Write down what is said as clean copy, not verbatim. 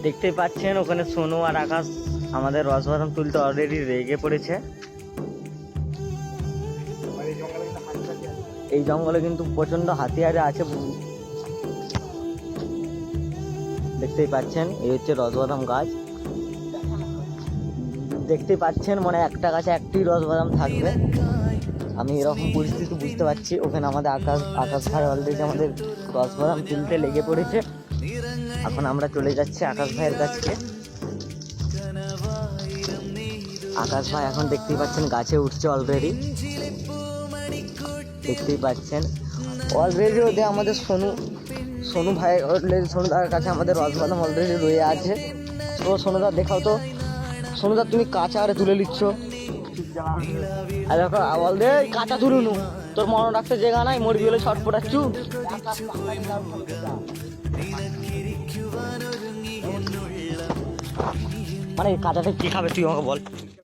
দেখতেই পাচ্ছেন ওখানে সোনু আর আকাশ আমাদের রসবাদাম তুলতে অলরেডি রেগে পড়েছে। এই জঙ্গলে কিন্তু প্রচন্ড হাতিয়ারে আছে, দেখতেই পাচ্ছেন। এই হচ্ছে রসবাদাম গাছ, দেখতেই পাচ্ছেন মানে একটা গাছে একটি রসবাদাম থাকবে। আমি এরকম পরিস্থিতি বুঝতে পারছি। ওখানে আমাদের আকাশ ভাই অলরেডি আমাদের রসবাদাম তুলতে লেগে পড়েছে। এখন আমরা চলে যাচ্ছি আকাশ ভাইয়ের কাছে। আকাশ ভাই এখন দেখতেই পাচ্ছেন গাছে উঠছে অলরেডি, দেখতেই পাচ্ছেন অলরেডি। ওদের আমাদের সোনু ভাই অলরেডি, সোনুদার কাছে আমাদের রসবাদাম অলরেডি রয়ে আছে। তো সোনুদা দেখাও তো, সোনুদা তুমি কাঁচা আরে তুলে নিচ্ছ। আর দেখো অলরেডি কাঁচা তুলুনু, তোর মনে রাখতে জায়গা নাই, মরবি হলে ছট পড়াচ্ছু। মানে কাঁচাটা কি খাবে তুই আমাকে বল।